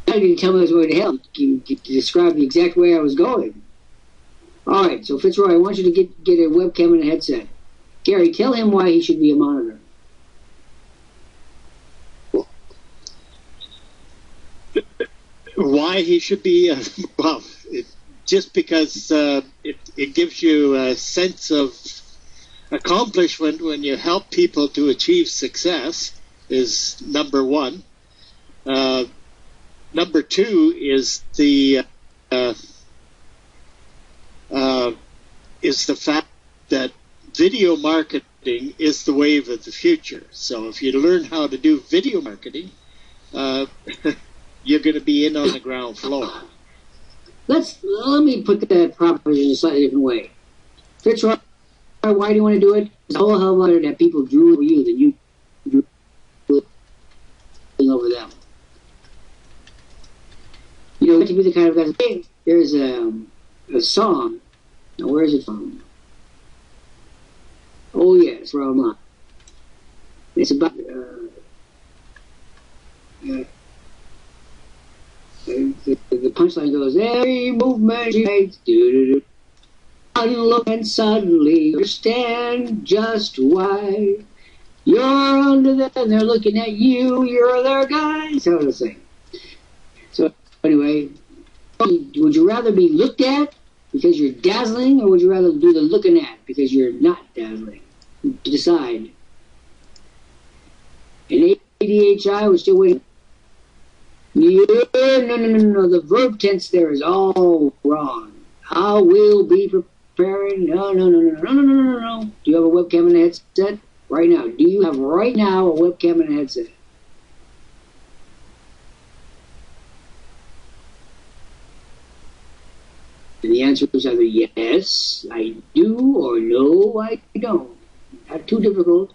S1: How did you tell me I was going to hell? You described the exact way I was going. All right, so Fitzroy, I want you to get a webcam and a headset. Gary, tell him why he should be a monitor.
S2: Why he should be, just because it gives you a sense of accomplishment when you help people to achieve success is number one. Number two is the fact that video marketing is the wave of the future. So if you learn how to do video marketing, you're going to be in on the ground floor.
S1: Let me put that proposition in a slightly different way. Fitzroy, why do you want to do it? It's a whole hell of a lot that people drew over you than you drew over them. You know, to be the kind of guy. Hey, there's a song. Now, where is it from? Oh yes, from Lant. It's about the punchline goes, every movement you make, do-do-do. Look and suddenly understand just why you're under them and they're looking at you, you're their guy, sort of thing. So anyway, would you rather be looked at because you're dazzling, or would you rather do the looking at because you're not dazzling? Decide. In ADHI, we're still waiting. No. The verb tense there is all wrong. I will be preparing. No. Do you have a webcam and a headset? Right now. Do you have right now a webcam and a headset? And the answer is either yes, I do, or no, I don't. Not too difficult.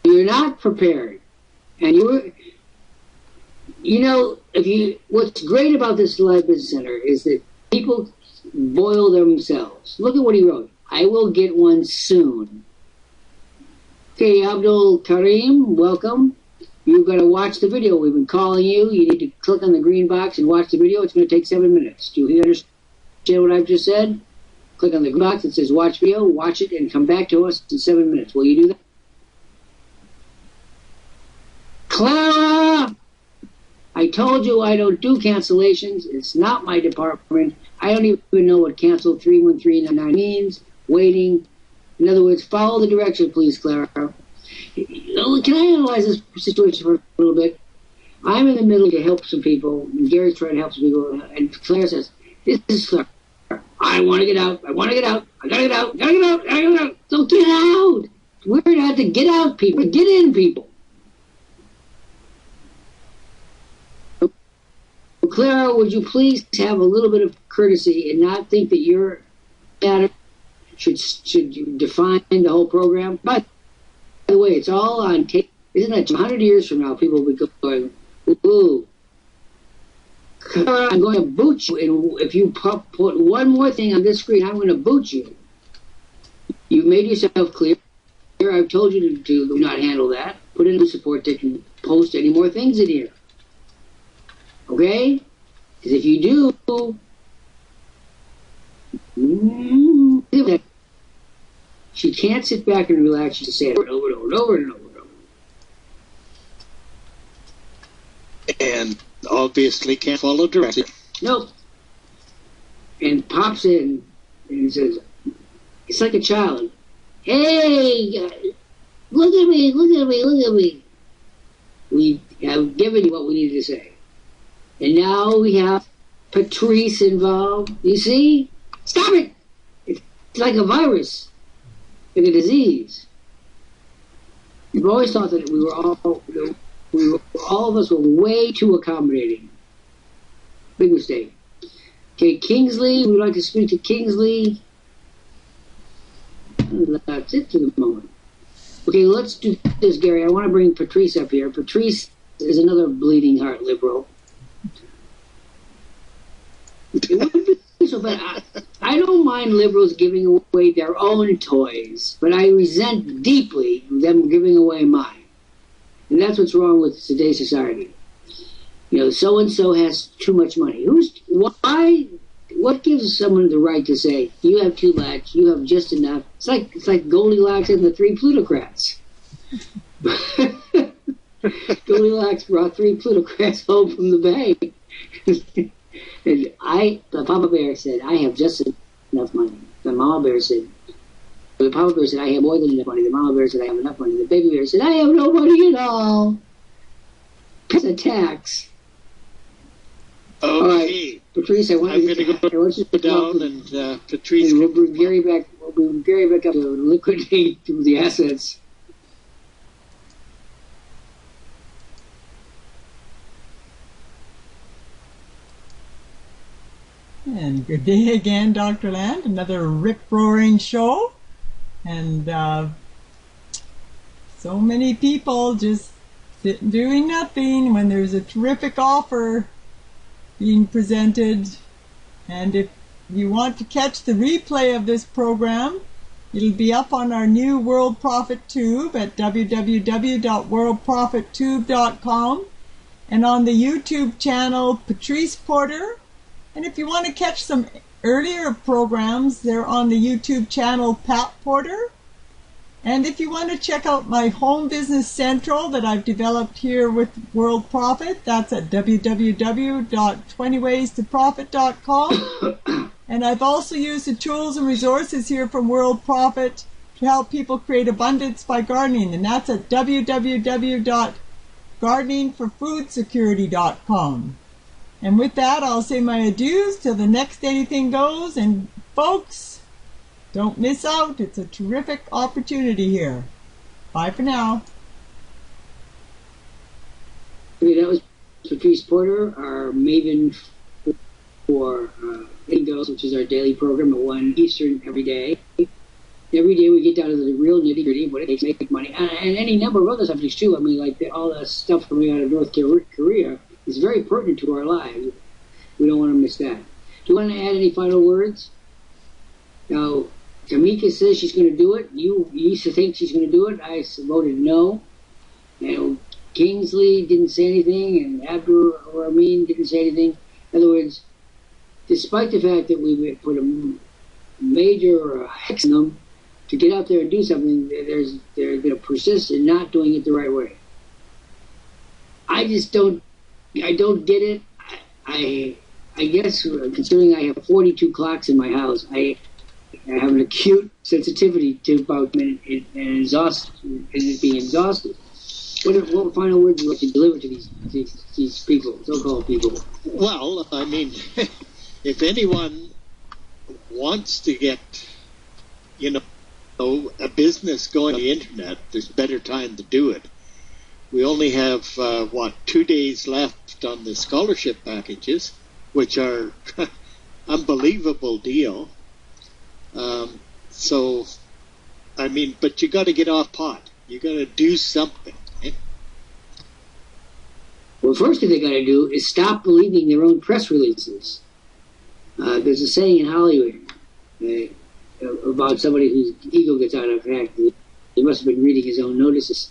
S1: You're not prepared. And what's great about this Live Business Center is that people boil themselves. Look at what he wrote. I will get one soon. Okay, Abdul Karim, welcome. You've got to watch the video. We've been calling you. You need to click on the green box and watch the video. It's going to take 7 minutes. Do you understand what I've just said? Click on the green box that says watch video, watch it, and come back to us in 7 minutes. Will you do that? Clara! I told you I don't do cancellations. It's not my department. I don't even know what cancel 31399 means. Waiting. In other words, follow the direction, please, Clara. Can I analyze this situation for a little bit? I'm in the middle to help some people, and Gary's trying to help some people, and Claire says, this is Clara. I want to get out. I want to get out. I gotta get out. Gotta get out. I gotta get out. So get out. We're not to get out, people. Get in, people. Clara, would you please have a little bit of courtesy and not think that your matter should define the whole program? By the way, it's all on tape. Isn't that 100 years from now, people will be going, ooh, Clara, I'm going to boot you, and if you put one more thing on this screen, I'm going to boot you. You've made yourself clear. I've told you to do not handle that. Put in a support that can post any more things in here. Okay? Because if you do, she can't sit back and relax. She say it over and over and over and over.
S2: And obviously can't follow directions.
S1: Nope. And pops in and says, it's like a child. hey, look at me, look at me, look at me. We have given you what we needed to say. And now we have Patrice involved. You see? Stop it! It's like a virus, like a disease. We've always thought that all of us were way too accommodating. Big mistake. Okay, Kingsley, we'd like to speak to Kingsley. That's it for the moment. Okay, let's do this, Gary. I want to bring Patrice up here. Patrice is another bleeding heart liberal. It wouldn't be so bad. I don't mind liberals giving away their own toys, but I resent deeply them giving away mine. And that's what's wrong with today's society. You know, so-and-so has too much money. Why? What gives someone the right to say, you have too much, you have just enough? It's like Goldilocks and the three plutocrats. Goldilocks brought 3 plutocrats home from the bank. And the Papa Bear said, I have just enough money. The Mama Bear said, the Papa Bear said, I have more than enough money. The Mama Bear said, I have enough money. The Baby Bear said, I have no money at all. It's a tax.
S2: Okay.
S1: All right, Patrice, I'm going to
S2: go down and Patrice.
S1: And we'll bring Gary back. We'll bring Gary back up to liquidate the assets.
S3: And good day again, Dr. Lant. Another rip-roaring show. And so many people just sitting doing nothing when there's a terrific offer being presented. And if you want to catch the replay of this program, it'll be up on our new World Profit Tube at www.worldprofittube.com and on the YouTube channel Patrice Porter. And if you want to catch some earlier programs, they're on the YouTube channel Pat Porter. And if you want to check out my home business central that I've developed here with World Profit, that's at www.20waystoprofit.com. And I've also used the tools and resources here from World Profit to help people create abundance by gardening, and that's at www.gardeningforfoodsecurity.com. And with that, I'll say my adieus till the next Anything Goes, and folks, don't miss out. It's a terrific opportunity here. Bye for now.
S1: Okay, that was Patrice Porter, our maven for Anything Goes, which is our daily program at 1 Eastern every day. Every day we get down to the real nitty-gritty of what it takes to make money. And any number of other subjects, too. I mean, like all the stuff coming out of North Korea is very pertinent to our lives. We don't want to miss that. Do you want to add any final words? Now, Tamika says she's going to do it. You used to think she's going to do it. I voted no. And Kingsley didn't say anything, and Abdur or Amin didn't say anything. In other words, despite the fact that we put a major hex in them to get out there and do something, they're going to persist in not doing it the right way. I don't get it. I guess, considering I have 42 clocks in my house, I have an acute sensitivity to about it being exhausted. What final words would you like to deliver to these people, so-called people?
S2: Well, I mean, if anyone wants to get, a business going on the internet, there's better time to do it. We only have, 2 days left on the scholarship packages, which are unbelievable deal. So, I mean, but you got to get off pot. You got to do something. Eh?
S1: Well, first thing they got to do is stop believing their own press releases. There's a saying in Hollywood about somebody whose ego gets out of hand. He must have been reading his own notices.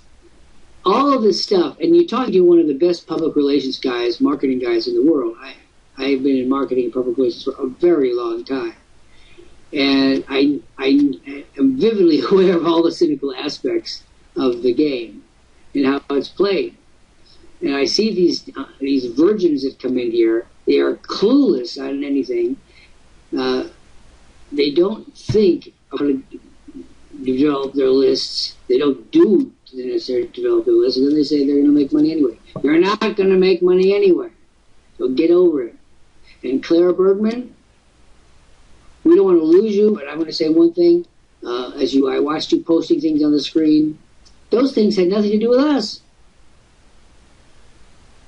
S1: All of this stuff, and you're talking to one of the best public relations guys, marketing guys in the world. I've been in marketing and public relations for a very long time. And I am vividly aware of all the cynical aspects of the game and how it's played. And I see these virgins that come in here. They are clueless on anything. They don't think develop their lists. They don't do the necessary to develop their lists, and then they say they're going to make money anyway. You're not going to make money anyway. So get over it. And Clara Bergman, we don't want to lose you, but I'm going to say one thing. I watched you posting things on the screen. Those things had nothing to do with us.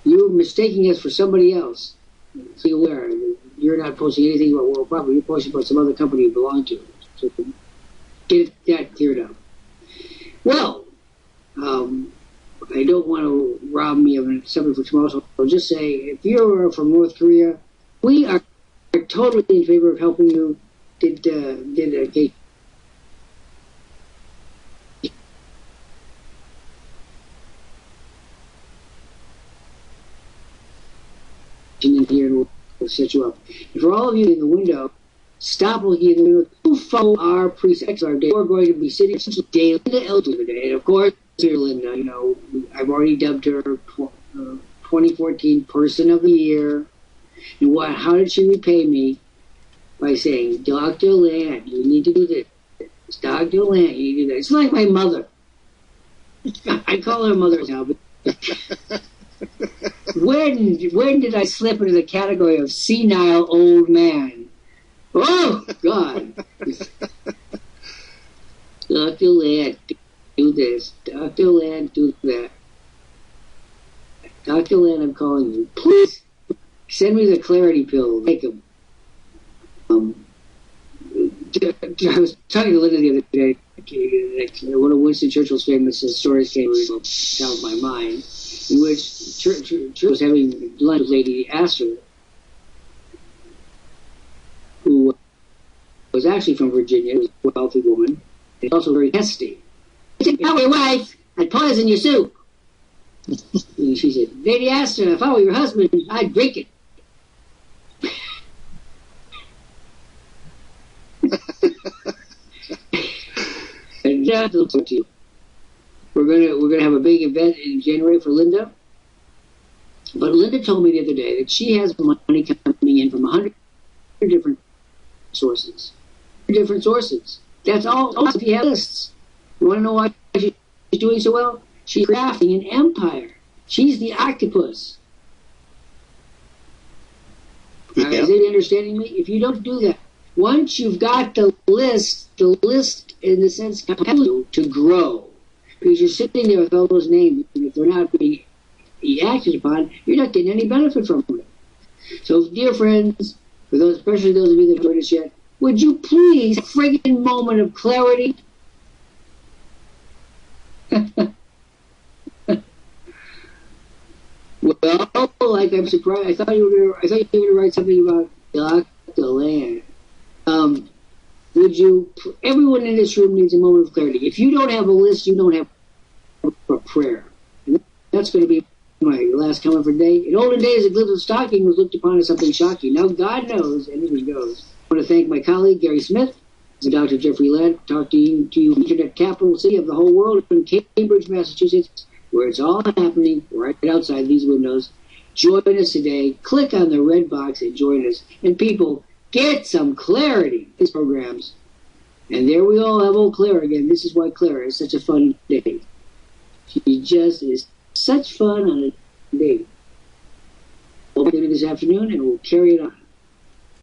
S1: You're mistaking us for somebody else. So aware, you're not posting anything about Worldprofit. You're posting about some other company you belong to. So get that cleared up. Well, I don't want to rob me of something for tomorrow, so I'll just say, if you're from North Korea, we are totally in favor of helping you. Did a case in here and we'll set you up. And for all of you in the window, stop looking in the window. Don't follow our precepts. We're going to be sitting daily today. And of course, Linda, I've already dubbed her 2014 Person of the Year. And how did she repay me? By saying, Dr. Lant, you need to do this. Dr. Lant, you need to do that. It's like my mother. I call her mother now, but when did I slip into the category of senile old man? Oh, God. Dr. Lant, do this. Dr. Lant, do that. Dr. Lant, I'm calling you. Please send me the clarity pill. Take them. I was talking to Linda the other day. One of Winston Churchill's famous stories came out of my mind, in which Churchill was having lunch with Lady Astor, who was actually from Virginia, was a wealthy woman, and also very testy. If I were your wife, I'd poison your soup. And she said, Lady Astor, if I were your husband, I'd drink it. And we're gonna have a big event in January for Linda. But Linda told me the other day that she has money coming in from 100 different sources. Different sources. That's all. If you have lists, you want to know why she's doing so well? She's crafting an empire. She's the octopus.
S2: Yeah.
S1: Is it understanding me? If you don't do that, once you've got the list in the sense compels you to grow. Because you're sitting there with all those names, and if they're not being acted upon, you're not getting any benefit from it. So, dear friends, for those, especially those of you that haven't joined us yet, would you please, friggin' moment of clarity? Well, like I'm surprised. I thought you were going to write something about Dr. Lant. Would you? Everyone in this room needs a moment of clarity. If you don't have a list, you don't have a prayer. And that's going to be my last comment for today. In olden days, a glimpse of stocking was looked upon as something shocking. Now, God knows, anything goes. I want to thank my colleague, Gary Smith, and Dr. Jeffrey Lant, talking to you, Internet capital city of the whole world, in Cambridge, Massachusetts, where it's all happening right outside these windows. Join us today. Click on the red box and join us. And people, get some clarity in these programs. And there we all have old Claire again. This is why Claire is such a fun day. She just is such fun on a day. We'll be this afternoon, and we'll carry it on.